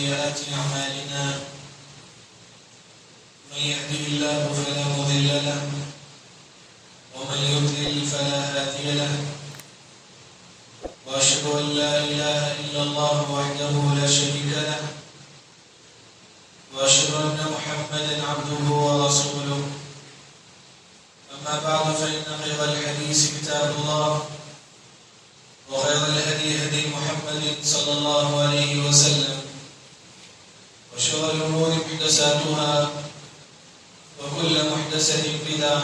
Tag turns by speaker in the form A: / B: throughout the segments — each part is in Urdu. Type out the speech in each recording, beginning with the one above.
A: سيئات أعمالنا من يهده الله فلا مضل له ومن يضلل فلا هادي له وأشهد أن لا إله إلا الله وحده لا شريك له وأشهد أن محمدا عبده ورسوله أما بعد فإن خير الحديث كتاب الله وخير الهدي هدي محمد صلى الله عليه وسلم وشر الأمور محدثاتها وكل محدثة بدعة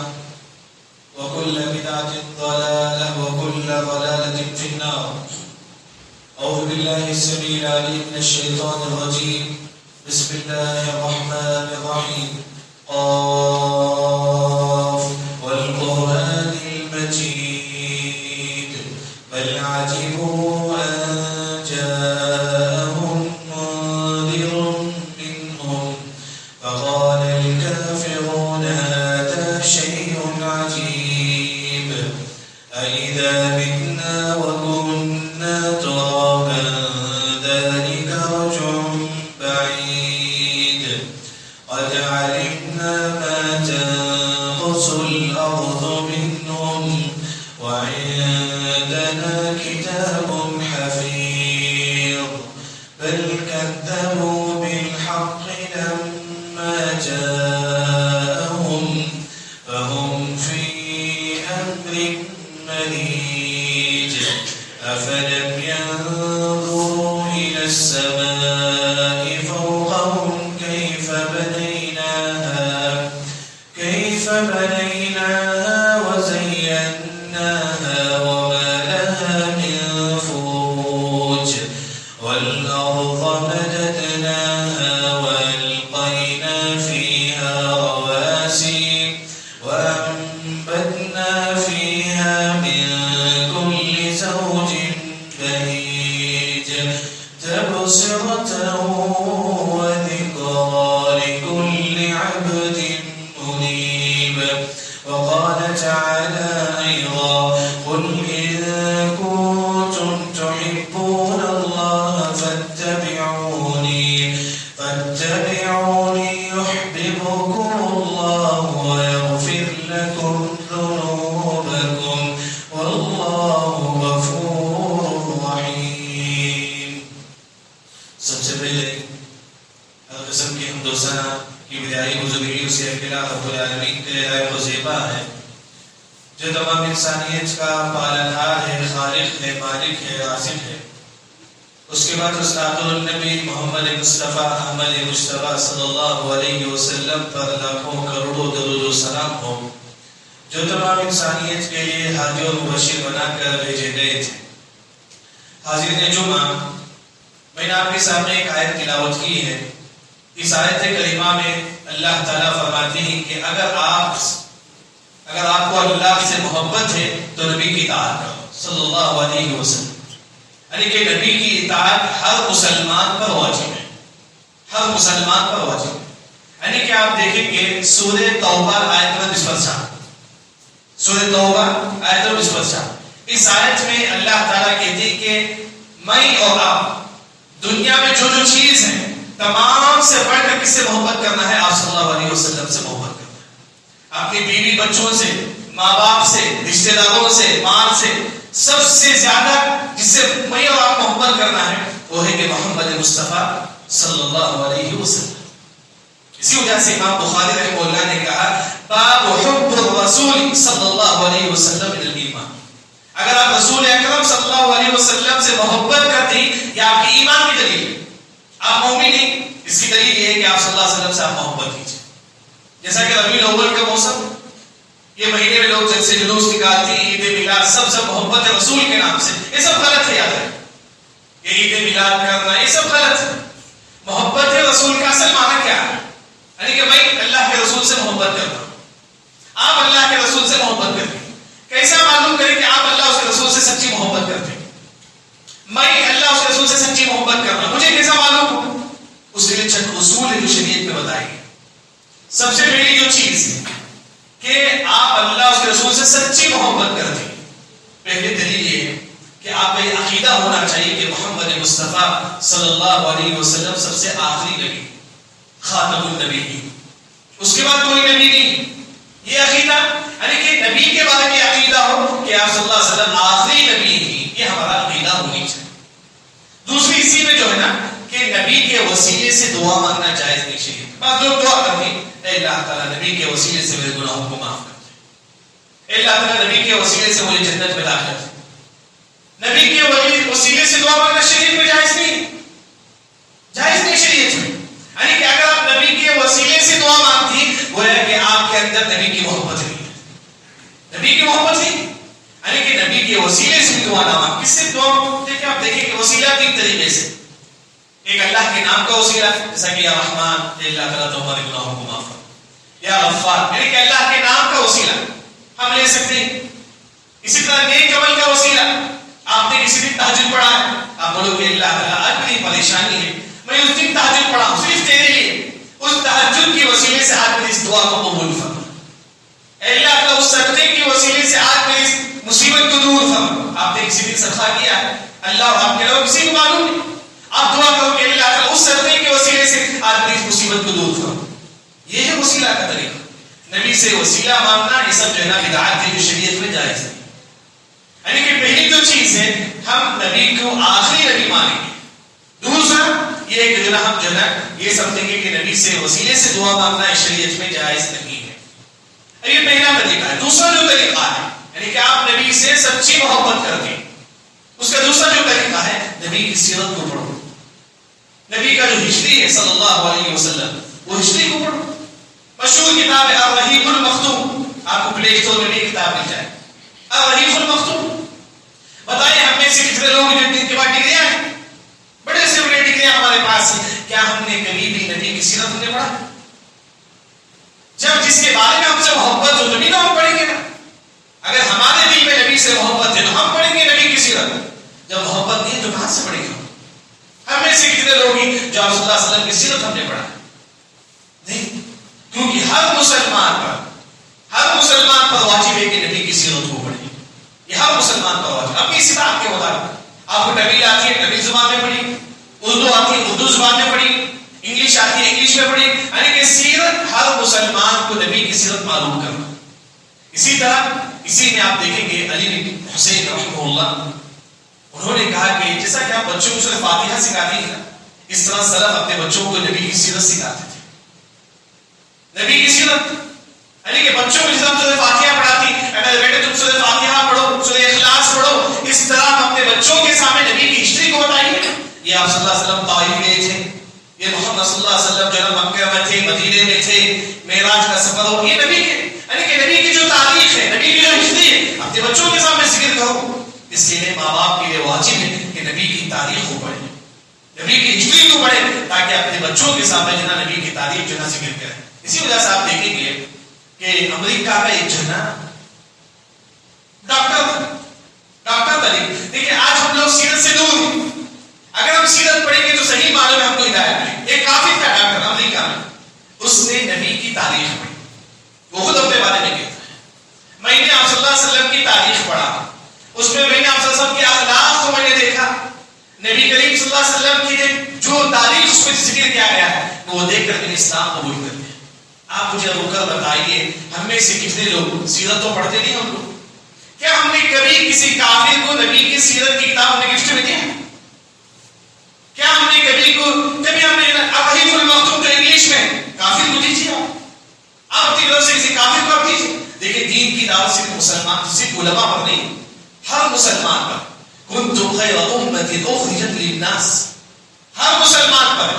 A: وكل بدعة ضلالة وكل ضلالة في النار. أعوذ بالله السميع العليم من الشيطان الرجيم. بسم الله الرحمن الرحيم. قاف والقرآن المجيد بل عجبوا أن جاءهم منذر منهم فقال الكافرون هذا شيء عجيب أإذا متنا وكنا ترابا ذلك رجع بعيد قد علمنا ما تنقص الأرض منهم وعندنا كتاب حفيظ بل كذبوا بالحق لما جاءهم فهم في أمر مريج أفلم ينظروا إلى السماء فوقهم كيف بنيناها وزيناها وما لها من فروج والأرض مددناها وألقينا فيها رواسي وأنبتنا فيها من كل زوج بهيج تبصرة وذكرى لكل عبد منيب. وقال تعالى أيضا قل إن كنتم تحبون الله فاتبعوني يحببكم الله ويغفر لكم ذنوبكم والله غفور رحيم. سب سے پہلے ہر قسم کی حمد و ثنا کی بدائی گزری اسے اکیلا رب العالمین کے لائق و زیبا ہے جو تمام انسانیت کا پالنہار ہے، خالق ہے، مالک ہے، رازق ہے. اس کے بعد اس آخر النبی محمد مصطفیٰ احمد مصطفیٰ صلی اللہ علیہ وسلم پر لاکھوں کروڑوں درود و سلام ہو جو تمام انسانیت کے لیے ہادی اور مبشر بنا کر بھیجے گئے تھے. حاضرین جمعہ، میں نے آپ کے سامنے ایک آیت تلاوت کی ہے. اس آیت کریمہ میں اللہ تعالیٰ فرماتے ہیں کہ اگر آپ کو اللہ سے محبت ہے تو نبی کی اطاعت کرو صلی اللہ علیہ وسلم. یعنی کہ نبی کی اطاعت ہر مسلمان پر واجب ہے، ہر مسلمان پر واجب ہے. یعنی کہ آپ دیکھیں گے سورہ توبہ آیت نمبر 25، سورہ توبہ آیت نمبر 25. اس آیت میں اللہ تعالیٰ کہتے ہیں کہ میں اور آپ دنیا میں جو چیز ہے تمام سے بڑھ کر کس سے محبت کرنا ہے؟ آپ صلی اللہ علیہ وسلم سے محبت کرنا ہے. اپنی بیوی بچوں سے، ماں باپ سے، رشتہ داروں سے، مال سے، سب سے زیادہ جس سے میں اور آپ محبت کرنا ہے وہ ہے کہ محمد مصطفیٰ صلی اللہ علیہ وسلم. اسی وجہ سے امام بخاری رحمہ اللہ نے کہا باب حب الرسول صلی اللہ علیہ وسلم من الایمان. اگر آپ رسول اکرم صلی اللہ علیہ وسلم سے محبت کرتے ہیں یہ آپ کے ایمان کی دلیل ہے. آپ مومن ہیں، اس کی دلیل یہ ہے کہ آپ صلی اللہ علیہ وسلم سے آپ محبت کیجیے. جیسا کہ ربیع الاول کا موسم، یہ مہینے میں لوگ جلسے جلوس نکالتے ہیں، عید میلاد، سب محبت رسول کے نام سے. یہ سب غلط ہے. یاد رکھیں یہ عید میلاد کرنا یہ سب غلط ہے. محبت رسول کا اصل معنی کیا ہے؟ یعنی کہ میں اللہ کے رسول سے محبت کرتا ہوں، آپ اللہ کے رسول سے محبت کرتے ہیں. کیسا معلوم کریں کہ آپ اللہ اس کے رسول سے سچی محبت کرتے ہیں؟ میں اللہ اس کے رسول سے سچی محبت کرنا مجھے کیسا معلوم ہو؟ اس کے لیے چند اصول ہے جو شریعت میں بتائے گئے. سب سے پہلی جو چیز ہے کہ آپ اللہ اس کے رسول سے سچی محبت کرتے ہیں. پہلی دلیل یہ ہے کہ آپ کا یہ عقیدہ ہونا چاہیے کہ محمد مصطفیٰ صلی اللہ علیہ وسلم سب سے آخری نبی، خاتم النبی، اس کے بعد کوئی نبی نہیں. یہ عقیدہ یعنی کہ نبی کے بارے میں عقیدہ ہو کہ آپ صلی اللہ علیہ وسلم آخری نبی ہیں، یہ ہمارا عقیدہ ہونی چاہیے. دوسری اسی میں جو ہے نا کہ نبی کے وسیلے سے دعا مانگنا جائز نہیں چاہیے. بعض لوگ دعا کرتے ہیں اے اللہ تعالیٰ نبی کے وسیلے سے میرے گناہوں کو معاف کر دے، اے اللہ تعالیٰ نبی کے وسیلے سے مجھے جنت میں داخل کر دے. نبی کے وسیلے سے دعا مانگنا شریعت میں جائز نہیں، جائز نہیں شریعت میں. یعنی کہ اگر آپ نبی کے وسیلے سے دعا مانگتی گویا کہ آپ کے اندر نبی کی محبت نہیں ہے، نبی کی محبت نہیں. یعنی کہ نبی کے وسیلے سے بھی دعا نہ مانگ. کس سے دعا مانگتے ہیں؟ آپ دیکھیں کہ وسیلہ تین طریقے سے. ایک اللہ کے نام کا وسیلہ جیسا کہ یا رحمان، اے اللہ تعالیٰ تو ہمارے گناہوں کو معاف کر. یا غفار یعنی کہ اللہ کے نام کا وسیلہ ہم لے سکتے ہیں. اسی طرح نیک عمل کا وسیلہ، آپ نے کسی دن تہجد پڑھا ہے، آپ بولو کہ اللہ تعالیٰ آج میری پریشانی ہے، میں اس دن تہجد پڑھا ہوں صرف تیرے لیے، اس تہجد کی وسیلے سے آج میری اس دعا کو قبول فرما. اے اللہ تعالیٰ اس صدقے کی وسیلے سے آج میری اس مصیبت کو دور فرما. آپ نے کسی دن صدقہ کیا ہے، اللہ آپ کے لوگ کسی کو معلوم نہیں، آپ دعا کرو کہ اللہ تعالیٰ اس صدقے کی وسیلے سے آج میری اس مصیبت کو دور فرما. یہ ہے وسیلہ کا طریقہ. نبی سے وسیلہ مانگنا یہ سب جو ہے نا بدعت ہے، جو شریعت میں جائز ہے. یعنی کہ پہلی جو چیز ہے ہم نبی کو آخری نبی مانیں گے. دوسرا یہ کہ جو ہم جو ہے نا یہ سمجھیں گے کہ نبی سے وسیلے سے دعا مانگنا اس شریعت میں جائز نہیں ہے. یہ پہلا طریقہ ہے. دوسرا جو طریقہ ہے یعنی کہ آپ نبی سے سچی محبت کرتے ہیں، اس کا دوسرا جو طریقہ ہے نبی کی سیرت کو پڑھو. نبی کا جو ہسٹری ہے صلی اللہ علیہ وسلم وہ ہسٹری کو پڑھو. مشہور کتاب ہے الرحیق المختوم، آپ کو پلے اسٹور میں بھی کتاب مل جائے. الرحیق المختوم. بتائیے ہم میں سے کتنے لوگ جن کے بعد ڈگریاں ہیں، بڑے سے بڑے ڈگریاں ہمارے پاس ہیں، کیا ہم نے کبھی بھی نبی کی سیرت ہم نے پڑھا؟ جب جس کے بارے میں ہم سے محبت ہو تبھی تو ہم پڑھیں گے نا. اگر ہمارے دل میں نبی سے محبت ہے تو ہم پڑھیں گے نبی کی سیرت. جب محبت نہیں ہے تو کہاں سے پڑھیں گے؟ ہم میں سے کتنے لوگ ہیں جو آپ صلی اللہ علیہ وسلم کی سیرت ہم نے پڑھا؟ نہیں. کیونکہ ہر مسلمان پر واجب ہے کہ نبی کی سیرت کو پڑھے. یہ ہر مسلمان پر واجب. اپنی استطاعت کے مطابق آپ کو تمل آتی ہے تمل زبان میں پڑھی، اردو آتی ہے اردو زبان میں پڑھی، انگلش آتی ہے انگلش میں پڑھی. یعنی کہ سیرت ہر مسلمان کو نبی کی سیرت معلوم کرنا. اسی طرح اسی میں آپ دیکھیں گے علی بن حسین رحمہ اللہ انہوں نے کہا کہ جیسا کہ آپ بچوں کو سورہ فاتحہ سکھاتے ہیں اس طرح سلف اپنے بچوں کو نبی کی سیرت سکھاتے تھے. نبی کی سیرت یعنی کہ بچوں کو جس طرح سورہ فاتحہ پڑھاتی، اگر بیٹے تم سورہ فاتحہ پڑھو، سورہ اخلاص پڑھو، اس طرح ہم اپنے بچوں کے سامنے نبی کی ہسٹری کو بتائیے. یہ آپ صلی اللہ علیہ وسلم طائف گئے تھے، یہ محمد صلی اللہ علیہ وسلم جو ہے مکہ میں تھے، مدینے میں تھے، معراج کا سفر ہو، یہ نبی کے یعنی کہ نبی کی جو تاریخ ہے، نبی کی جو ہسٹری ہے اپنے بچوں کے سامنے ذکر کرو. اس کے لیے ماں باپ کے لیے واجب ہے کہ نبی کی تاریخ کو پڑھیں، نبی کی ہسٹری کو پڑھیں تاکہ اپنے بچوں کے سامنے جو ہے نبی کی تاریخ جو ہے ذکر کریں. اسی وجہ سے آپ دیکھیں گے کہ امریکہ کا ایک جو ہے نا ڈاکٹر تھا. دیکھیں آج ہم لوگ سیرت سے دور ہیں. اگر ہم سیرت پڑھیں گے تو صحیح معنوں میں ہم کو ہدایت ملے گی. ایک کافر تھا ڈاکٹر امریکہ میں، اس نے نبی کی تاریخ پڑھی. وہ خود اپنے بارے میں کہتا ہے میں نے آپ صلی اللہ علیہ وسلم کی تاریخ پڑھا، اس میں نے آپ صلی اللہ علیہ وسلم کے اخلاق کو میں نے دیکھا. نبی کریم صلی اللہ علیہ وسلم کی جو تاریخ اس میں ذکر کیا گیا ہے وہ دیکھ کر میں نے اسلام قبول کر لیا. آپ مجھے رک کر بتائیے ہم میں سے کتنے لوگ سیرت تو پڑھتے نہیں؟ ہم لوگ کیا ہم نے کبھی کسی کافر کو نبی کی سیرت کی کتاب نے گفٹ میں دیا؟ کیا ہم نے کبھی ہم نے الرحیق المختوم جو انگلش میں کافر کو دیجیے، آپ اپنی طرف سے کسی کافر کو دیجیے. دیکھیں دین کی دعوت صرف مسلمان صرف علماء پر نہیں، ہر مسلمان پر. کنتم خیر امۃ اخرجت للناس، ہر مسلمان پر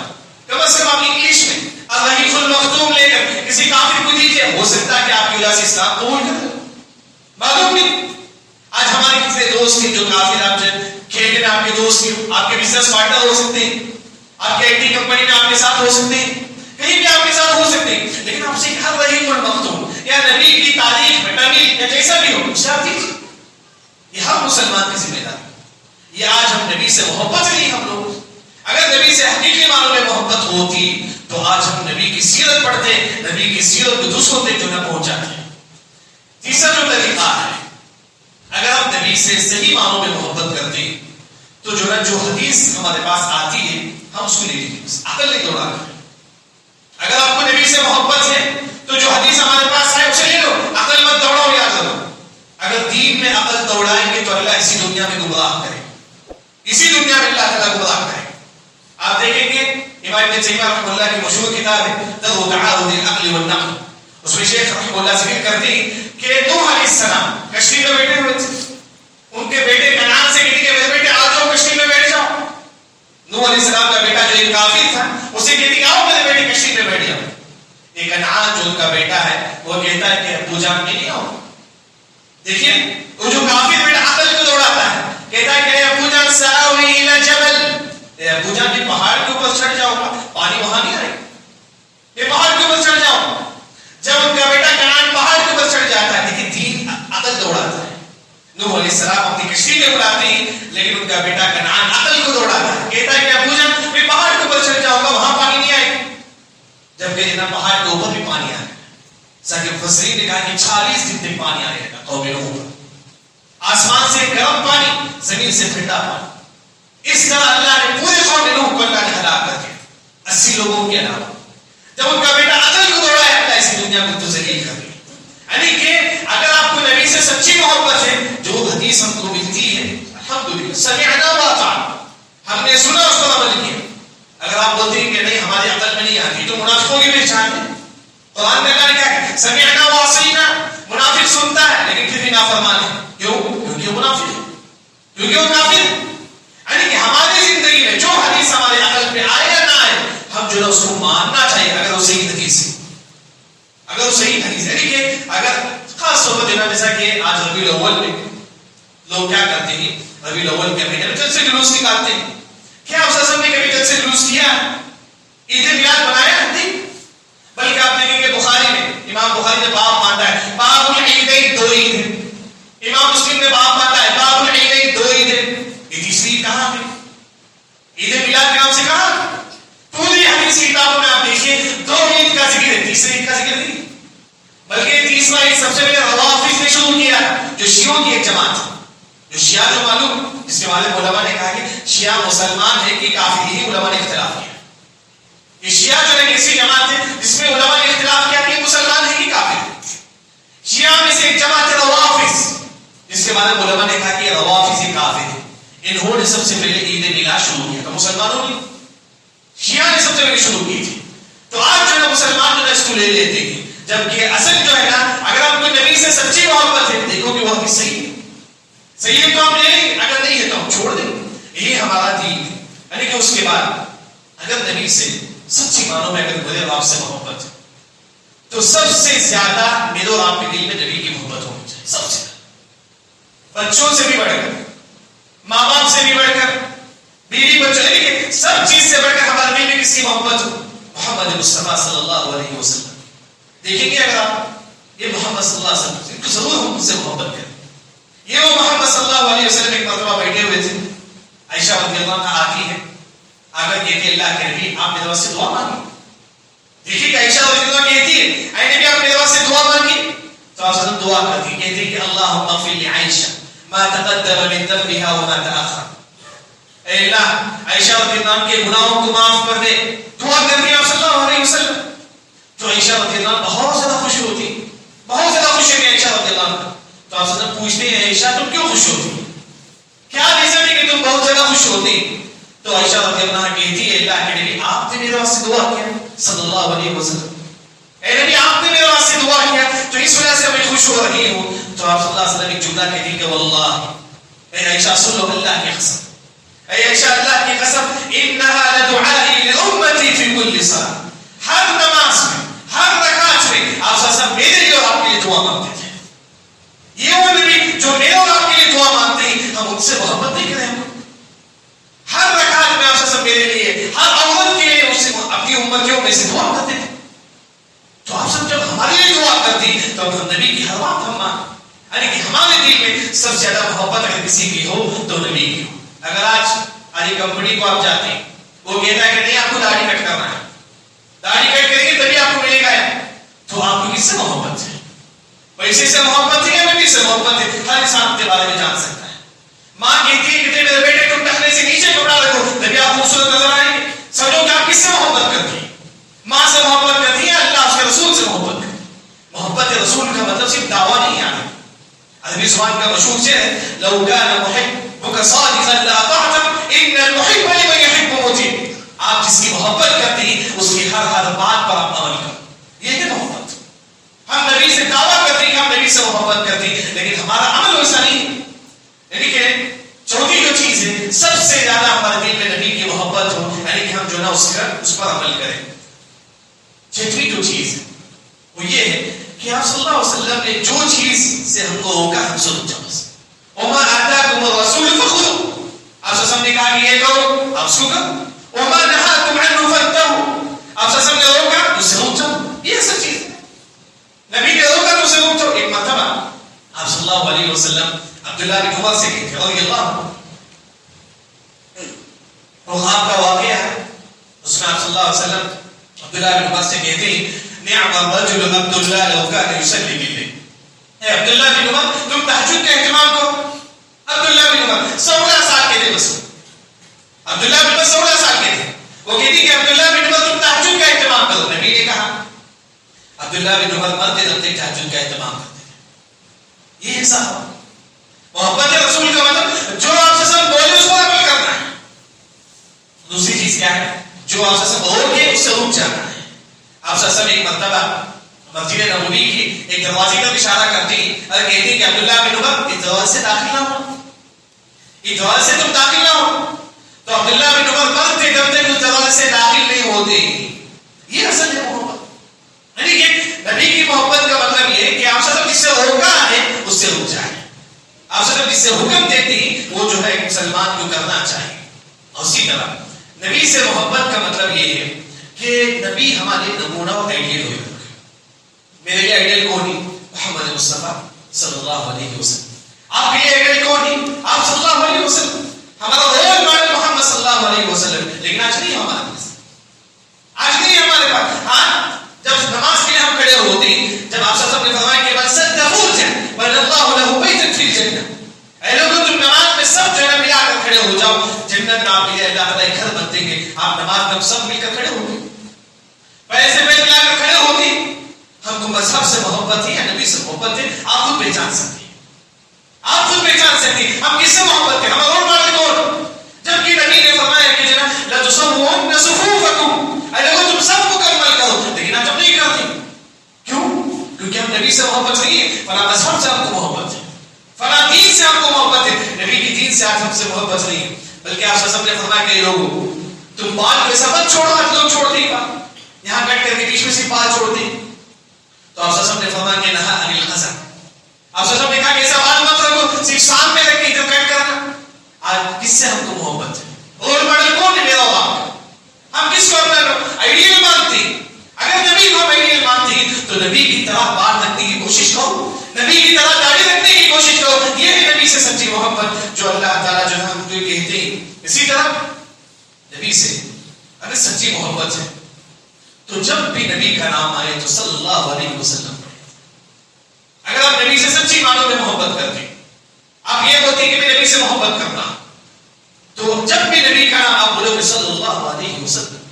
A: کم از کم آپ انگلش میں الرحیق المختوم لے کر کسی کافر کو دیجیے. ہو سکتا ہے کہ آپ کی وجہ سے اسلام قبول کر معلوم نہیں. آج ہمارے کتنے دوست ہیں جو کافر، آپ کھیلنے میں آپ کے دوست ہیں، آپ کے بزنس پارٹنر ہو سکتے ہیں، آپ کے آئی ٹی کمپنی میں آپ کے ساتھ ہو سکتے ہیں، کہیں بھی آپ کے ساتھ ہو سکتے ہیں، لیکن آپ سے ہر رحیم المختوم یا نبی کی تاریخ میں تمل یا جیسا بھی ہو اسے آپ دیجیے. یہ ہر مسلمان کی ذمہ داری. یہ آج ہم نبی سے محبت نہیں، ہم لوگ اگر نبی سے حقیقی معنوں میں محبت ہوتی تو آج ہم نبی کی سیرت پڑھتے، نبی کی سیرت کو دوسروں تک جو ہے پہنچاتے ہیں. تیسرا جو طریقہ ہے اگر ہم نبی سے صحیح معنوں میں محبت کرتے
B: تو جو حدیث ہمارے پاس آتی ہے ہم اس کو لے لیجیے، عقل نہیں دوڑانا۔ اگر آپ کو نبی سے محبت ہے تو جو حدیث ہمارے پاس ہے اسے لے لو، عقل مت دوڑاؤ یا کرو۔ اگر دین میں عقل دوڑائیں گے تو اللہ اسی دنیا میں گمراہ کرے، اسی دنیا میں اللہ تعالیٰ گمراہ کرے۔ آپ دیکھیں گے امام ابن تیمیہ رحمہ اللہ کی مشہور کتاب ہے درء تعارض العقل والنقل، اس میں شیخ رحمہ اللہ ذکر کرتے ہیں کہ نوح علیہ السلام کشتی میں بیٹھے ہوئے تھے، ان کے بیٹے کنعان سے کہتے کہ میرے بیٹے آ جاؤ کشتی میں بیٹھ جاؤ۔ نوح علیہ السلام کا بیٹا جو ایک کافر تھا اسے کہتی کہ آؤ میرے بیٹے کشتی میں بیٹھ جاؤ۔ ایک کنعان جو ان کا بیٹا ہے وہ کہتا ہے کہ ابو جان میں نہیں آؤ۔ دیکھیے وہ جو کافر بیٹا عقل کو دوڑاتا ہے، کہتا ہے کہ ابو جان سآوی الی جبل، ابو جان میں پہاڑ کے اوپر چڑھ جاؤں گا، پانی وہاں نہیں آئے، میں پہاڑ کے اوپر چڑھ جاؤں گا۔ جب ان کا بیٹا کنعان پہاڑ کے اوپر چڑھ جاتا ہے، دیکھیے دین عقل دوڑاتا ہے۔ نوح علیہ السلام اپنی کشتی میں اڑاتے ہیں لیکن ان کا بیٹا کنعان عقل کو دوڑاتا ہے، کہتا ہے کہ ابو جان میں پہاڑ کے اوپر چڑھ جاؤں گا، وہاں پانی نہیں آئے گا۔ جب کہ جناب پہاڑ کے اوپر بھی پانی آئے گا، سارے مفسرین نے کہا کہ 40 دن تک پانی آئے گا قوم نوح پر، آسمان سے گرم پانی، زمین سے ٹھنڈا پانی۔ اس طرح اللہ نے پورے قوم نوح کو اللہ نے ہلاک کر دیا 80 لوگوں کے علاوہ۔ جب ان کا بیٹا عقل کو دوڑا ہے اللہ اسی دنیا میں تو ذلیل کر دیا۔ یعنی کہ اگر آپ کو نبی سے سچی محبت ہے، جو حدیث ہم کو ملتی ہے الحمدللہ سمعنا واطعنا، ہم نے سنا اس پر عمل کیا۔ اگر آپ بولتے ہیں کہ نہیں ہماری عقل میں نہیں آتی تو منافقوں کی پہچان ہے۔ قرآن میں اللہ نے کیا کہا سمعنا وعصینا، منافق سنتا ہے لیکن پھر بھی نافرمان ہے، کیوں؟ کیونکہ وہ منافق ہے، کیونکہ وہ کافر ہے۔ یعنی کہ ہماری زندگی میں جو حدیث ہمارے عقل پہ آئے یا نہ آئے ہم جو ہے اس کو ماننا چاہیے، اگر وہ صحیح حدیث ہے، اگر وہ صحیح حدیث ہے۔ کہ اگر خاص طور پر جناب جیسا کہ آج ربیع الاول میں لوگ کیا کرتے ہیں، ربیع الاول کے مہینے میں جلسے جلوس نکالتے ہیں۔ کیا آپ وسلم نے کبھی جلسے جلوس کیا؟ عید میلاد بنایا نہیں، بلکہ آپ دیکھیں گے بخاری میں امام بخاری نے باب باندھا ہے باب العیدین، دو عید ہیں۔ امام مسلم نے باب باندھا ہے باب العیدین، دو عید ہیں۔ یہ تیسری کہاں ہے؟ عید میلاد کے نام سے کہاں؟ پوری حدیث کی کتابوں میں آپ دیکھیے دو عید کا ذکر ہے، تیسری عید کا ذکر نہیں، بلکہ تیسرا عید سب سے پہلے روافض نے شروع کیا، جو شیعوں کی ایک جماعت ہے۔ جو شیعہ جو معلوم جس کے بارے میں علماء نے کہا کہ شیعہ مسلمان ہے کہ کافر، ہی علماء نے اختلاف کیا۔ یہ شیعہ جو ہے ایسی جماعت ہے جس میں علماء نے اختلاف کیا کہ مسلمان ہے کہ کافر ہے۔ شیعہ میں سے ایک جماعت ہے روافض، جس کے بارے میں علماء نے کہا کہ روافض کافر ہے۔ انہوں نے سب سے پہلے عید میلاد شروع کیا تھا، مسلمانوں نے، شیعہ نے سب سے پہلے شروع کی تھی۔ تو آج جو ہے مسلمان جو ہے اس کو لے لیتے ہیں، جبکہ اصل جو ہے نا اگر آپ کو نبی سے سچی محبت ہے دیکھو کہ وہ حدیث صحیح ہے، صحیح ہے تو ہم لے لیں، اگر نہیں ہے تو ہم چھوڑ دیں۔ یہی ہمارا دین ہے۔ یعنی کہ اس کے بعد اگر نبی سے سچی معنوں میں اگر میرے اور آپ سے محبت ہے تو سب سے زیادہ میرے اور آپ کے دل میں نبی کی محبت ہونی چاہیے، سب سے بچوں سے بھی بڑھ کر، ماں باپ سے بھی بڑھ کر، بیوی بچوں، لیکن سب چیز سے بڑھ کر ہمارے دل میں کس کی محبت ہو؟ محمد مصطفیٰ صلی اللہ علیہ وسلم۔ دیکھیں گے اگر آپ یہ محمد صلی اللہ علیہ وسلم تو ضرور ہم ان سے محبت کریں۔ یہ وہ محمد صلی اللہ علیہ وسلم ایک مرتبہ بیٹھے ہوئے تھے، عائشہ رضی اللہ عنہا آتی ہے، آ کر کہتی ہے اللہ کے نبی آپ میرے واسطے دعا مانگی۔ دیکھیے کہ عائشہ رضی اللہ کہتی ہے اے نبی آپ میرے واسطے دعا مانگی، تو آپ صلی اللہ علیہ وسلم دعا کرتی کہتی کہ اللہم اغفر لعائشہ ما تقدم من ذنبها وما تأخر، اے اللہ عائشہ رضی اللہ عنہ کے گناہوں کو معاف کر دے، دعا کرتی ہے آپ صلی اللہ علیہ وسلم۔ تو عائشہ رضی اللہ عنہ بہت زیادہ خوش ہوتی، بہت زیادہ خوش ہوتی عائشہ رضی اللہ عنہ۔ تو آپ صلی اللہ علیہ وسلم پوچھتے ہیں عائشہ تم کیوں خوش ہوتی، کیا ریزن ہے کہ تم بہت زیادہ خوش ہوتی؟ تو عائشہ رضی اللہ عنہ کہتی ہے اللہ کے نبی آپ نے میرے واسطے دعا کیا صلی اللہ علیہ وسلم، اے نبی آپ نے میرے واسطے دعا کیا تو اس وجہ سے میں خوش ہو رہی ہوں۔ تو آپ صلی اللہ علیہ وسلم ایک جملہ کہتی کہ واللہ، اے عائشہ سن لو اللہ کی قسم، اے عائشہ اللہ کی قسم انها لدعائی لامتی فی کل صلاۃ، ہر نماز میں ہر رکعت میں آپ صلی اللہ علیہ وسلم میرے لیے اور آپ کے لیے دعا مانگتے تھے۔ یہ وہ نبی جو میرے اور آپ کے لیے دعا مانگتے ہیں، ہم ان سے محبت نہیں کریں؟ ہر رکعت میں آپ صلی اللہ علیہ وسلم میرے لیے، ہر عورت کے لیے اس سے اپنی امتیوں میں سے دعا کرتے تھے۔ تو آپ سب جب ہمارے لیے دعا کرتی تو ہم نبی کی ہر بات ہم مان، یعنی کہ ہمارے دل میں سب سے زیادہ محبت اگر کسی کی ہو تو نبی کی ہو۔ اگر آج ہماری کمپنی کو آپ جاتے ہیں، وہ کہتا ہے کہ نہیں آپ کو داڑھی کٹ کرنا ہے، داڑھی کٹ کریں گے تبھی آپ کو ملے گا، تو آپ کو کس سے محبت ہے؟ پیسے سے محبت ہے یا نبی سے محبت ہے؟ ہر انسان اپنے بارے میں جان سکتا ہے۔ ماں کہتی ہے کہ میرے بیٹے تم ٹخنے سے نیچے کپڑا رکھو تبھی آپ خوبصورت نظر آئیں گے. سمجھو کہ آپ کس سے محبت کرتی ہیں؟ ماں سے محبت کرتی ہیں, اللہ اس کے رسول سے محبت کرتی ہے. محبت رسول کا مطلب صرف دعویٰ نہیں آنا. عربی زبان کا مشہور شعر ہے لو كان محبك صادقا لاطعته ان المحب لمن يحب مطيع. آپ جس کی محبت کرتی ہیں اس کی ہر بات پر آپ عمل کرو. یہ ہے محبت. ہم نبی سے دعویٰ کرتے ہیں کہ ہم نبی سے محبت کرتے ہیں لیکن ہمارا عمل ویسا نہیں ہے. یعنی کہ چوتھی جو چیز ہے سب سے زیادہ ہمارے دل میں نبی کی محبت ہو, یعنی کہ ہم جو نا اس پر عمل کریں. چھٹویں جو چیز ہے وہ یہ ہے کہ آپ صلی اللہ علیہ وسلم نے جو چیز سے ہم کو روکا ہم سے رک جاؤ. وما آتاکم الرسول فخذوه. آپ صلی اللہ علیہ وسلم نے کہا کہ یہ کرو آپ اس کو کرو. وما نهاکم عنه فانتهوا. آپ صلی اللہ علیہ وسلم نے روکا اس سے رک جاؤ. یہ اصل چیز ہے. نبی نے روکا تو اسے رک جاؤ. ایک مرتبہ آپ صلی اللہ علیہ وسلم عبداللہ بن عمر سے کہتے رضی اللہ عنہ, رحاب کا واقعہ ہے. اس میں آپ صلی اللہ علیہ وسلم عبداللہ بن عمر سے کہتے ہیں نعم الرجل عبداللہ لو كان يصلي بالليل. اے عبداللہ بن عمر تم تہجد کا اہتمام کرو. عبداللہ بن عمر 16 سال کے تھے بس. عبداللہ بن عمر 16 سال کے تھے. وہ کہتی کہ عبداللہ بن عمر تم تہجد کا اہتمام کرو. نبی نے کہا. عبداللہ بن عمر مرتے دم تک تہجد کا اہتمام کرتے تھے. یہ صاحب محبت رسول کا مطلب جو آپ سے سب بولے اس پر عمل کرنا ہے. دوسری چیز کیا ہے جو آپ سے سب بول کے اس سے رک جانا ہے. آپ سے سب ایک مرتبہ مسجد نبوی کی ایک دروازے کا اشارہ کرتی اور کہتی کہ عبداللہ بن عمر اس دروازے سے داخل نہ ہو, اس دروازے سے تم داخل نہ ہو. تو عبداللہ بن عمر مرتے دم تک اس دروازے سے داخل نہیں ہوتے. یہ اصل ہے محبت. یعنی کہ نبی کی محبت کا مطلب یہ ہے کہ آپ سے سب جس سے روکا ہے اس سے رک جائے. آپ سے جس سے حکم دیتی وہ جو ہے ایک مسلمان کو کرنا چاہیے. اور اسی طرح نبی سے محبت کا مطلب یہ ہے کہ نبی ہمارے نمونہ و آئیڈیل ہوئے. میرے لیے آئیڈیل کون ہے؟ محمد مصطفیٰ صلی اللہ علیہ وسلم. آپ کے لیے آئیڈیل کون ہے؟ آپ صلی اللہ علیہ وسلم. ہمارا رول ماڈل محمد صلی اللہ علیہ وسلم. لیکن آج نہیں ہمارے پاس, آج نہیں ہمارے پاس. ہاں جب نماز کے لیے ہم کھڑے ہوتے ہیں, جب آپ صلی اللہ علیہ وسلم نے فرمایا کہ من صدقوا جاء بل اللہ له بیتا فی الجنہ. اے لوگوں تم نماز میں سب جو ہے ملا کر کھڑے ہو جاؤ, جنت میں آپ کے لیے اللہ تعالیٰ ایک گھر بن دیں گے. آپ نماز میں سب مل کر کھڑے ہو گے, پیسے پہ ملا کر کھڑے ہوتے. ہم کو مذہب سے محبت ہے یا نبی سے محبت ہے آپ خود پہچان سکتے ہیں. آپ خود پہچان سکتے ہیں ہم کس سے محبت ہیں. ہمارا رول ماڈل کون؟ جبکہ نبی نے فرمایا کہ جناب لَتُسَوُّنَّ صُفُوفَكُمْ, اے لوگوں تم سب مکمل کرو. لیکن آپ جب نہیں کرتے کیوں؟ کیونکہ ہم نبی سے محبت نہیں ہے. فلاں مذہب سے آپ کو محبت ہے, فلاں دین سے آپ کو محبت ہے. نبی کی دین سے آج ہم سے محبت نہیں ہے. بلکہ آپ سب نے فرمایا کہ لوگوں تم بال کے سبب چھوڑو. آج لوگ چھوڑتے ہی بات, یہاں کٹ کر کے بیچ میں سے بال چھوڑتے. تو آپ سب نے فرمایا کہ نہا عن الخزع. آپ سب نے کہا کہ ایسا بال مت رکھو صرف سام میں رکھ کے ادھر کٹ کرنا. آج کس سے ہم کو محبت ہے؟ رول ماڈل کون ہے میرا اور آپ کا؟ ہم کس کو اپنا آئیڈیل مانتے ہیں؟ اگر نبی کو ہم آئیڈیل مانتے ہیں تو نبی کی طرح بال رکھنے کی کوشش کرو, نبی کی طرح داڑھی رکھنے کی کوشش کرو. یہ ہے نبی سے سچی محبت جو اللہ تعالیٰ جو ہم کو کہتے ہیں. اسی طرح نبی سے اگر سچی محبت ہے تو جب بھی نبی کا نام آئے تو صلی اللہ علیہ وسلم. اگر آپ نبی سے سچی معنوں میں محبت کرتے ہیں, آپ یہ بولتے ہیں کہ میں نبی سے محبت کرتا ہوں, تو جب بھی نبی کا نام آپ بولو گے صلی اللہ علیہ وسلم.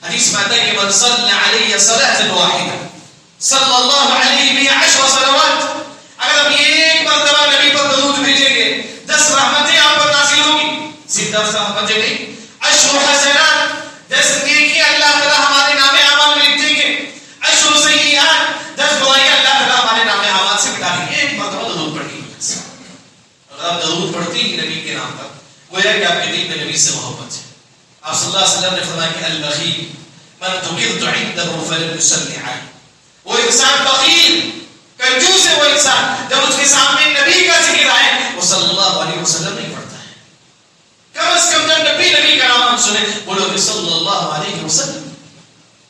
B: حدیث میں آتا ہے کہ من صلی علیہ صلاۃ واحدہ صلی اللہ علیہ بہ 10 صلوات. اگر آپ ایک مرتبہ نبی پر درود بھیجیں گے 10 رحمتیں آپ پر نازل ہوگی. صرف 10 رحمتیں نہیں, 10 حسنات, 10 نیکی اللہ تعالیٰ ہمارے نام اعمال میں لکھ دیں گے. 10 سیئات, 10 برائیاں اللہ تعالیٰ ہمارے نام اعمال سے مٹا دیں گے. ایک مرتبہ درود پڑھیں گے. اگر آپ درود پڑھتے ہیں نبی کے نام پر گویا کہ آپ کے دل میں نبی سے محبت ہے. آپ صلی اللہ علیہ وسلم نے فرمایا کہ البخیل من ذکرت عنده فلم يصلی علیہ. وہ انسان بخیل کنجوس ہے, وہ انسان جب اس کے سامنے نبی کا ذکر آئے وہ صلی اللہ علیہ وسلم نہیں پڑھتا ہے. کم از کم جب نبی کا نام ہم سنیں بولو کہ صلی اللہ علیہ وسلم.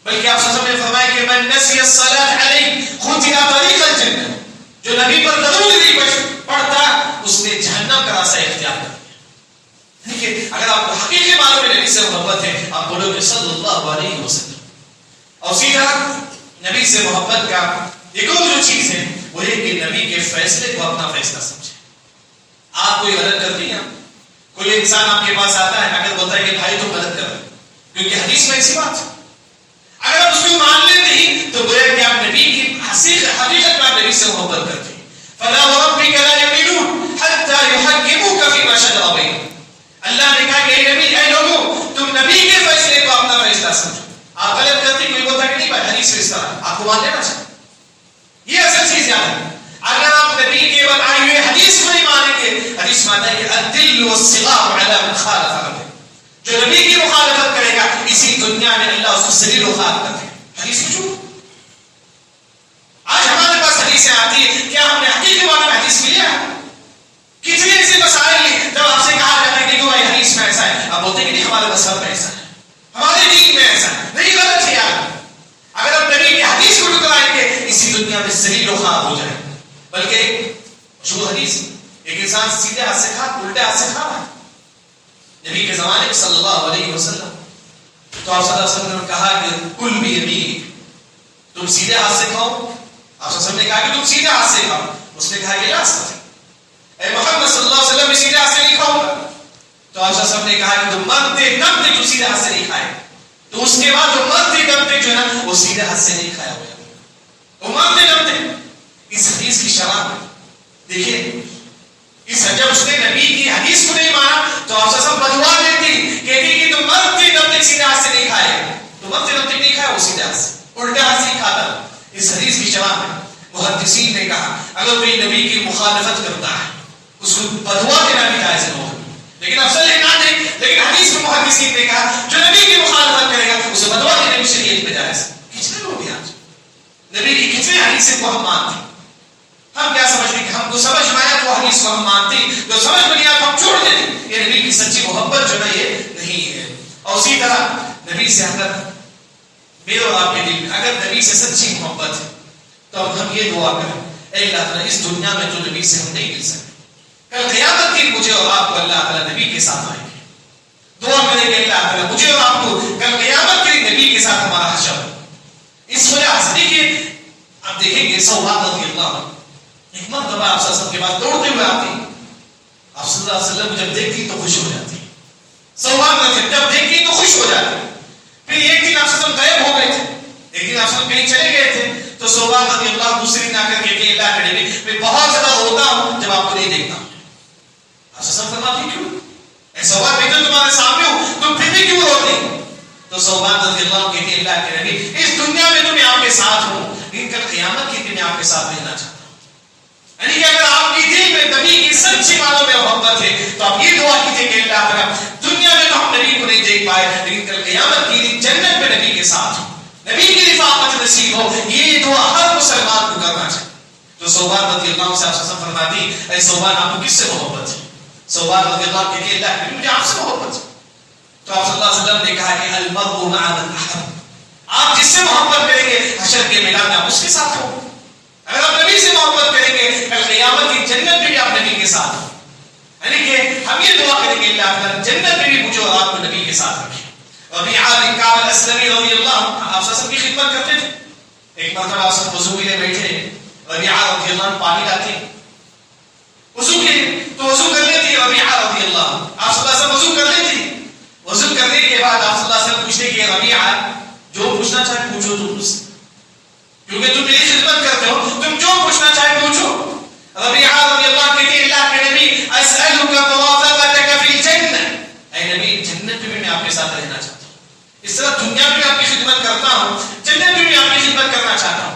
B: بلکہ آپ صلی اللہ علیہ وسلم نے فرمایا کہ من نسی الصلاۃ علیہ خطئ طریق الجنہ. جو نبی پر درود نہیں پڑھتا اس نے جہنم کا راستہ اختیار کر. اگر آپ کو حقیقی معنوں میں نبی سے محبت ہے آپ بولو کہ صلی اللہ علیہ وسلم. اور سیدھا نبی سے محبت کا ایک اور جو چیز ہے وہ یہ کہ نبی کے فیصلے کو اپنا فیصلہ سمجھے. آپ کوئی غلط کرتے ہیں انسان آپ کے پاس آتا ہے اگر بولتا ہے کہ بھائی تم غلط کر رہے ہو، کیونکہ حدیث میں ایسی بات ہے، اگر آپ اس کو مان لیتے ہی تو گویا کہ آپ نبی کی حقیقت میں آپ نبی سے محبت کرتے ہیں. فلا وربک لا یؤمنون حتی یحکموک فیما شجر بینہم. اللہ نے کہا کہ اے نبی، اے لوگوں، تم نبی کے فیصلے کو اپنا فیصلہ سمجھو. آپ غلط کرتے کوئی بولتا کہ نہیں بھائی حدیث میں اس طرح، آپ کو مان لینا چاہیے. یہ اصل چیز یاد ہے. اگر آپ نبی کے بتائے ہوئے حدیث کو نہیں مانیں گے، حدیث میں آتا ہے کہ الدل والصغار علی من خالف امره، جو نبی کی مخالفت کرے گا اسی دنیا میں اللہ اس کو ذلیل و خوار کر دے گا. حدیث میں جو آج ہمارے پاس حدیثیں آتی ہیں، کیا ہم نے حقیقی معنی میں حدیث ملی ہے؟ کتنے ایسے مسائل ہیں جب آپ سے کہا جاتا ہے کہ بھائی حدیث میں ایسا ہے، آپ بولتے ہیں کہ نہیں ہمارے مذہب میں ایسا ہے، ہمارے دین میں ایسا ہے. نہیں، غلط ہے یار. اگر آپ نبی کی حدیث کو ٹکرائیں گے اسی دنیا میں ذلیل و خوار ہو جائیں. بلکہ مشہور حدیث، ایک انسان سیدھے ہاتھ سے کھا الٹے ہاتھ سے کھا رہا ہے نبی کے زمانے میں صلی اللہ علیہ وسلم. تو آپ صلی اللہ علیہ وسلم نے کہا کہ کل بھی یمین، تم سیدھے ہاتھ سے کھاؤ. آپ صلی اللہ علیہ وسلم نے کہا کہ تم سیدھے ہاتھ سے کھاؤ. اس نے کہا کہ لا استطیع، اے محمد صلی اللہ علیہ وسلم میں سیدھے ہاتھ سے نہیں کھاؤں گا. تو آپ صلی اللہ علیہ وسلم نے کہا کہ تم مرتے دم تک جو سیدھے ہاتھ سے نہیں کھائے. تو اس کے بعد جو مرتے دم تک جو ہے نا وہ سیدھے ہاتھ سے نہیں کھایا ہوا، وہ مرتے دم تک. اس حدیث کی شرح میں دیکھیں، جب اس نے نبی کی حدیث کو نہیں مانا تو آپ سے سب بدوا دیتی، کہتی کہ تم مرتے دم تک سیدھے ہاتھ سے نہیں کھائے. تو مرتے دم تک نہیں کھایا، وہ سیدھے ہاتھ سے الٹے ہاتھ سے ہی کھاتا. اس حدیث کی شرح میں محدثین نے کہا اگر کوئی نبی کی مخالفت کرتا ہے اس کو بدوا دینا بھی جائز ہے، لیکن افضل ہے نہ دے. لیکن حدیث میں محدثین نے کہا جو نبی کی مخالفت کرے گا اسے بدوا دینا بھی شریعت میں جائز ہے. کتنے لوگ ہیں آج نبی کی کتنے حدیث کو ہم مانتے ہیں؟ ہم کیا سمجھتے کہ ہم کو سمجھ میں آیا تو حدیث کو ہم مانتے ہیں، جو سمجھ میں نہیں آیا تو ہم چھوڑ دیتے. یہ نبی کی سچی محبت جو ہے یہ نہیں ہے. اور اسی طرح نبی سے اگر میرے اور آپ کے دل میں اگر نبی سے سچی محبت ہے تو اب ہم یہ دعا کریں، اے اللہ تعالیٰ اس دنیا میں تو نبی سے ہم نہیں مل سکتے، کل قیامت کے مجھے اور آپ کو اللہ تعالیٰ نبی کے ساتھ آئیں گے. دعا کریں کہ اللہ تعالیٰ مجھے اور آپ کو کل قیامت کے نبی کے ساتھ ہمارا حشر ہو. اس وجہ سے دیکھیے، آپ دیکھیں گے صحابہ رضی اللہ عنہ ایک مرتبہ آپ صلی اللہ علیہ وسلم کے پاس دوڑتے ہوئے آتے ہیں. آپ صلی اللہ علیہ وسلم جب دیکھتی تو خوش ہو جاتی، صحابہ جب دیکھتی تو خوش ہو جاتی. پھر ایک دن آپ صلی اللہ علیہ وسلم غائب ہو گئے تھے، ایک دن آپ صلی اللہ علیہ وسلم کہیں چلے گئے تھے تو صحابہ رضی اللہ دوسری دن آ کر کہتے ہیں اللہ کے نبی میں بہت زیادہ روتا ہوں جب آپ کو نہیں دیکھتا. آپ صلی اللہ علیہ وسلم فرماتے کیوں؟ اے صحابہ میں تو تمہارے سامنے ہوں، تم پھر بھی کیوں روتے؟ تو صحابہ رضی اللہ کہتے ہیں اللہ کے نبی اس دنیا میں تو میں آپ کے ساتھ ہوں، لیکن کل قیامت کے دن میں آپ کے ساتھ رہنا چاہتا ہوں. یعنی کہ اگر آپ کی دل میں نبی کی سچی معنوں میں محبت ہے تو آپ یہ دعا کیجیے کہ اللہ تعالیٰ دنیا میں تو ہم نبی کو نہیں دیکھ پائے لیکن کل قیامت کی دن جنت میں نبی کے ساتھ ہوں، نبی کی رفاقت نصیب ہو. یہ دعا ہر مسلمان کو کرنا چاہیے. تو صحابہ رضی اللہ سے آپ سے فرماتی اے صحابہ آپ کو کس سے محبت ہے؟ صحابہ رضی اللہ کہتے ہیں اللہ کے نبی مجھے آپ سے محبت ہے. تو آپ صلی اللہ علیہ وسلم نے کہا کہ المرء مع من احب، آپ جس سے محبت کریں گے حشر کے میدان میں آپ اس کے ساتھ ہوں. اگر آپ نبی سے محبت کریں گے کل قیامت کی جنت میں بھی آپ نبی کے ساتھ ہوں. یعنی کہ ہم یہ دعا کریں گے اللہ تعالیٰ جنت میں بھی مجھے اور آپ کو نبی کے ساتھ رکھے. ربیعہ بن کعب الاسلمی رضی اللہ عنہ آپ سب کی خدمت کرتے تھے. ایک مرتبہ آپ سب وضو کے لیے بیٹھے، ربیعہ رضی اللہ عنہ پانی لاتے وضو کے لیے تو وضو کر لیتے ربیعہ رضی اللہ عنہ، آپ صلی اللہ علیہ وسلم وضو کر لیتے. وضو کرنے کے بعد آپ صلی اللہ علیہ وسلم پوچھتے کہ ربیعہ جو پوچھنا چاہے پوچھو تم مجھ سے، کیونکہ تم میری خدمت کرتے ہو، تم جو پوچھنا چاہے پوچھو. ربیعہ رضی اللہ کہتے ہیں اللہ کے نبی اسألک مرافقتک فی الجنہ، اے نبی جنت میں آپ کے ساتھ رہنا چاہتا ہوں. اس طرح دنیا میں آپ کی خدمت کرتا ہوں، جنت میں آپ کی خدمت کرنا چاہتا ہوں.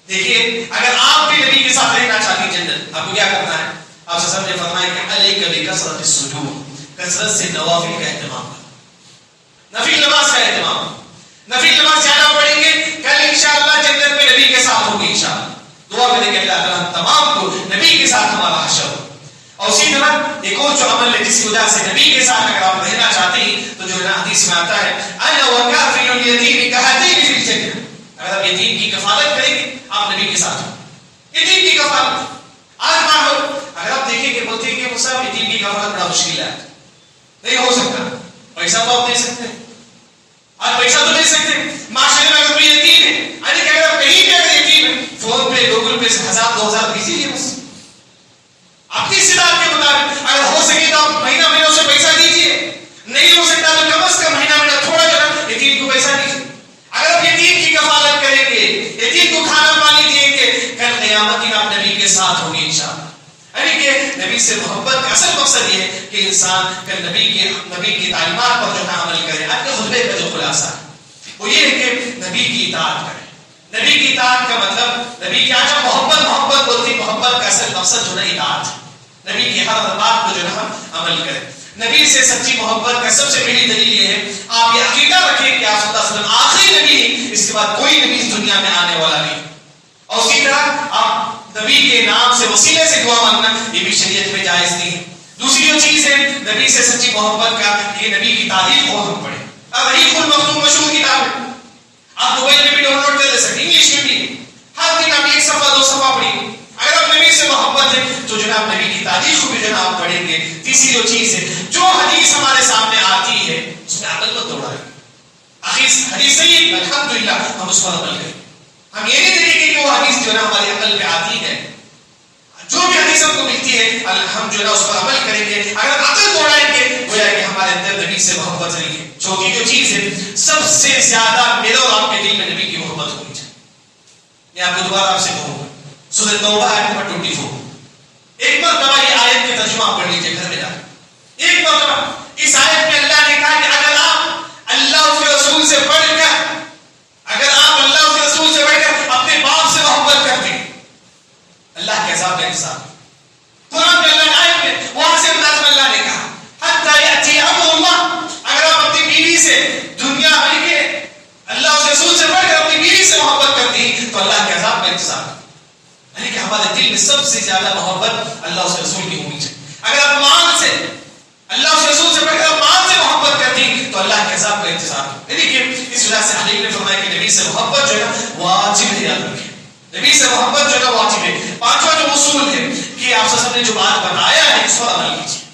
B: دیکھیے اگر آپ بھی نبی کے ساتھ رہنا چاہتے ہیں جنت، آپ کو کیا کرنا ہے؟ آپ سے سب نے فرمایا کہ علیک بکثرۃ السجود، کثرت سے نوافل کا اہتمام کرو، نفل نماز کا اہتمام. نفل نماز زیادہ پڑھیں گے کل انشاءاللہ جنت میں نبی کے ساتھ ہوگی انشاءاللہ. دعا کریں کہ اللہ تعالیٰ تمام کو نبی کے ساتھ ہمارا حشر ہو. اور اسی طرح ایک اور جو عمل ہے جس کی وجہ سے نبی کے ساتھ اگر آپ رہنا چاہتے ہیں تو جو ہے نا حدیث میں آتا ہے انا وکافل الیتیم کہاتین فی الجنہ، اگر آپ یتیم کی کفالت کریں گے آپ نبی کے ساتھ ہوں. یتیم کی کفالت آج ماحول اگر آپ دیکھیں کہ بولتے ہیں کہ وہ صاحب یتیم کی کفالت بڑا مشکل ہے، نہیں ہو سکتا. پیسہ تو آپ دے سکتے ہیں، آج پیسہ تو دے سکتے ہیں. معاشرے میں اگر کوئی یتیم ہے، یعنی کہ اگر کہیں پہ اگر یتیم ہے فون پہ گوگل پہ سے 1000-2000 بھیجیے بس، آپ کی استطاعت کے مطابق. اگر ہو سکے تو آپ مہینہ اسے پیسہ ساتھ ہوگی انشاءاللہ. یعنی کہ نبی سے محبت کا اصل مقصد یہ ہے کہ انسان نبی کی تعلیمات پر جو ہے عمل کرے. آپ کے خطبے کا جو خلاصہ ہے وہ یہ ہے کہ نبی کی اطاعت کرے. نبی کی اطاعت کا مطلب نبی کی آج محبت بولتی، محبت کا اصل مقصد جو ہے اطاعت ہے. نبی کی ہر بات کو جو ہے ہم عمل کریں. نبی سے سچی محبت کا سب سے پہلی دلیل یہ ہے آپ یہ عقیدہ رکھیں کہ آپ صلی اللہ علیہ وسلم آخری نبی، اس کے بعد کوئی نبی اس دنیا میں آنے والا نہیں. اور اسی طرح آپ نبی کے نام سے وسیلے سے دعا مانگنا یہ بھی شریعت میں جائز نہیں ہے. دوسری جو چیز ہے نبی سے سچی محبت کا، یہ نبی کی تعریف کو ہم پڑھیں. رحیق المختوم مشہور کتاب ہے، آپ موبائل میں بھی ڈاؤن لوڈ کر لے سکتے، انگلش میں بھی. ہر دن آپ ایک صفحہ دو صفحہ پڑھیں. اگر آپ نبی سے محبت ہے تو جناب نبی کی تعریف کو بھی جناب پڑھیں گے. تیسری جو چیز ہے جو حدیث ہمارے سامنے آتی ہے اس میں عقل مت دوڑائیں. حدیث صحیح الحمدللہ ہم اس پر عمل کریں. ہم یہ نہیں دیکھیں گے کہ وہ حدیث جو ہے ہماری عقل پہ آتی ہے، جو بھی حدیث ہم کو ملتی ہے ہم جو ہے اس پر عمل کریں گے. اگر عقل دوڑائیں گے گویا کہ ہمارے اندر نبی سے محبت نہیں ہے. چوتھی جو چیز ہے سب سے زیادہ میرے اور آپ کے دل میں نبی کی محبت ہونی چاہیے. میں آپ کو دوبارہ آپ سے کہوں گا سورہ توبہ آیت نمبر 24 ایک مرتبہ یہ آیت کے ترجمہ پڑھ لیجیے گھر میں جا کے. ایک مرتبہ اس آیت میں اللہ نے کہا کہ اگر آپ اللہ اس کے رسول سے بڑھ کر، اگر آپ اللہ اس کے رسول سے بڑھ کر اپنے باپ سے محبت کرتے ہیں اللہ کے عذاب کا انصاف. قرآن میں اللہ نے آیت میں وہاں سے انداز میں اللہ نے کہا حتی یأتی امر اللہ، اگر آپ اپنی بیوی سے دنیا بھر کے اللہ اس کے رسول سے بڑھ کر اپنی بیوی سے محبت کرتی ہیں تو اللہ کے عذاب کا انصاف. یعنی کہ ہمارے دل میں سب سے زیادہ محبت اللہ اس کے رسول کی ہونی چاہیے. اگر آپ مال سے اللہ اس کے رسول سے بڑھ کر مال سے محبت کرتی تو اللہ کے عذاب کا انتظار. یعنی کہ اس وجہ سے حدیث نے فرمایا کہ نبی سے محبت جو ہے واجب ہے. یاد رکھیں نبی سے محبت جو ہے واجب ہے. پانچواں جو اصول ہے کہ آپ سب نے جو بات بتایا ہے اس پر عمل کیجیے.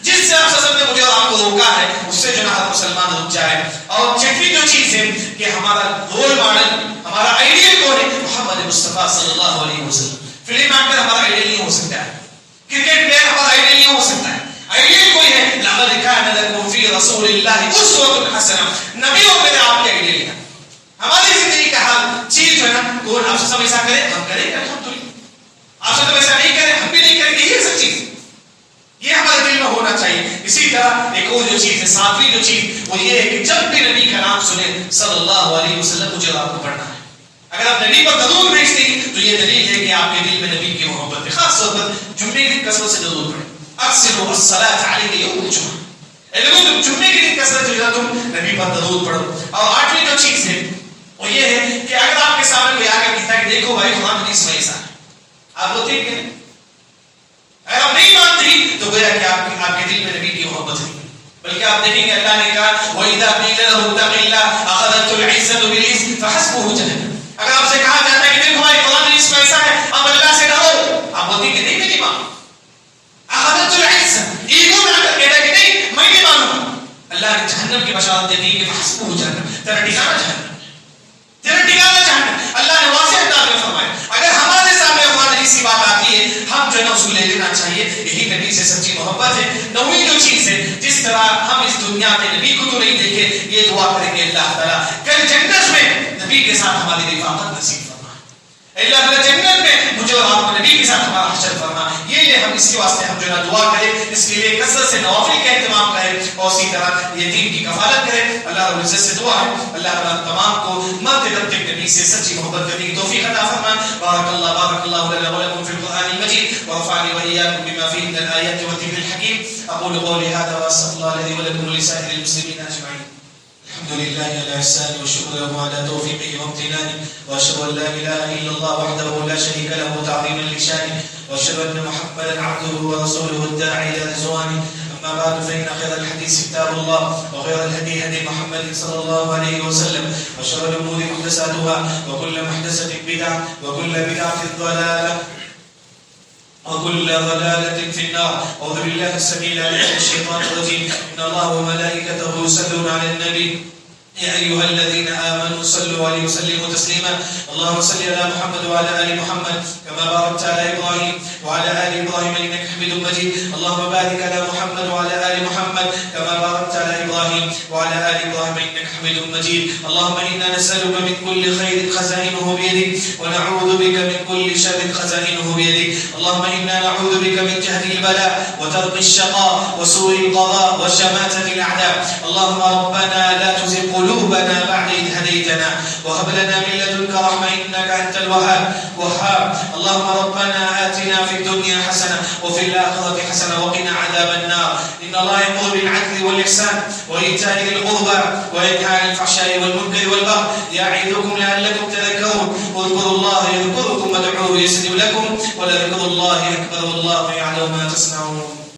B: جس سے آپ سب نے مجھے اور آپ کو روکا ہے اس سے جو ہے ہر مسلمان رک جائے. اور چھٹی جو چیز ہے کہ ہمارا رول ماڈل، ہمارا آئیڈیل کون ہے؟ محمد مصطفیٰ صلی اللہ علیہ وسلم. فلم ایکٹر ہمارا آئیڈیل نہیں ہو سکتا ہے، کرکٹ پلیئر ہمارا آئیڈیل نہیں ہو سکتا ہے. آئیڈیل کوئی ہے لقد کان لکم فی رسول اللہ اسوۃ حسنہ. نبی اور میرے آپ کے آئیڈیل ہے. ہماری زندگی کا ہر چیز جو ہے نا کون آپ سب ایسا کرے ہم کریں گے الحمدللہ، آپ سب ایسا نہیں کریں ہم بھی نہیں کریں گے. یہ سب چیز یہ ہمارے دل میں ہونا چاہیے. اسی طرح ایک اور جو چیز ہے ساتویں جو چیز وہ یہ ہے کہ جب بھی نبی کا نام سنیں صلی اللہ علیہ وسلم مجھے آپ کو پڑھنا ہے. اگر آپ نبی پر درود بھیجتے ہیں تو یہ دلیل ہے کہ آپ کے دل میں نبی کی محبت ہے. خاص طور پر جمعے کی کثرت سے درود پڑھیں. اکثر الصلاۃ علیہ یوم الجمعہ، تم جمعے کی کثرت جو ہے تم نبی پر درود پڑھو. اور آٹھویں جو چیز ہے وہ یہ ہے کہ اگر آپ کے سامنے کوئی آگے کہتا ہے کہ دیکھو بھائی قرآن حدیث میں ایسا ہے، آپ ہوتے ہیں کہ اگر آپ نہیں مانتے تو گویا کہ آپ کے دل میں نبی کی محبت نہیں. بلکہ آپ دیکھیں گے اللہ نے کہا وَإِذَا قِيلَ لَهُ اتَّقِ اللَّهَ أَخَذَتْهُ الْعِزَّةُ بِالْإِثْمِ فَحَسْبُهُ جَهَنَّمُ. اگر آپ سے کہا جاتا ہے کہ دیکھو بھائی قرآن حدیث میں ایسا ہے آپ اللہ سے ڈرو، آپ ہوتے ہیں کہ نہیں میں نہیں مانوں. أخذتْ الْعِزَّةُ ایگو میں آ کر کہتا ہے کہ نہیں میں نہیں مانوں. اللہ نے جہنم کی بشارت دے دی کہ فَحَسْبُهُ جَهَنَّمُ، تیرا ٹھکانہ جہنم، تیرا ٹھکانہ جہنم. اللہ نے واضح انداز میں فرمایا اگر ہمارے سامنے قرآن حدیث کی بات آتی ہے ہم جو ہے نا اس کو لے لینا چاہیے. یہی نبی سے سچی محبت ہے. نویں جو چیز ہے جس طرح ہم اس دنیا میں نبی کو تو نہیں دیکھے، یہ دعا کریں گے اللہ تعالیٰ کل جنت میں نبی کے ساتھ ہماری رفاقت نصیب فرما. اللہ تعالیٰ جنت میں مجھے اور آپ کو نبی کے ساتھ ہمارا حشر فرما. یہ ہم اس کے واسطے ہم جو ہے دعا کریں، اس کے لیے کثرت سے نوافل کا اہتمام کریں اور اسی طرح یتیم کی کفالت کریں. اللہ رب العزت سے دعا ہے اللہ تعالیٰ تمام کو مرتے دم تک نبی سے سچی محبت کرنے کی توفیق عطا فرما. بارک اللہ لنا ولکم فی القرآن المجید ورفعني وإياكم بما فيه من الآيات والذكر الحكيم. أقول قولي هذا وأستغفر الله الذي ولكم ولسائر المسلمين أجمعين. الحمد لله على إحسانه والشكر له على توفيقه وامتنانه، وأشهد أن لا إله إلا الله وحده لا شريك له تعظيما لشانه، وأشهد أن محمدا عبده ورسوله الداعي إلى رضوانه. أما بعد فإن خير الحديث كتاب الله وخير الهدي هدي محمد صلى الله عليه وسلم، وشر الأمور محدثاتها وكل محدثة بدعة وكل بدعة ضلالة وكل ضلالة في النار. أعوذ بالله السميع العليم من الشيطان الرجيم. إن الله وملائكته يصلون على النبي يا أيها الذين آمنوا صلوا عليه وسلموا تسليما. اللهم صل على محمد وعلى آل محمد كما باركت على إبراهيم وعلى آل إبراهيم إنك حميد مجيد. اللهم بارك على محمد وعلى آل محمد كما باركت على إبراهيم وعلى آل إبراهيم إنك حميد
A: حميد مجيد. اللهم إنا نسألك من كل خير خزائنه بيدك ونعوذ بك من كل شر خزائنه بيدك. اللهم إنا نعوذ بك من جهد البلاء وترك الشقاء وسوء القضاء وشماتة الأعداء. اللهم ربنا لا تزغ قلوبنا بعد إذ هديتنا وهب لنا من لدنك رحمة إنك أنت الوهاب. اللهم ربنا آتنا في الدنيا حسنة وفي الآخرة حسنة وقنا عذاب النار. إن الله يأمر بالعدل والإحسان وإيتاء ذي القربى وينهى عن الفحشاء والمنكر والبغي يعظكم لعلكم تذكرون. اذكروا الله يذكركم وادعوه يستجب لكم ولذكر الله أكبر والله يعلم ما تصنعون.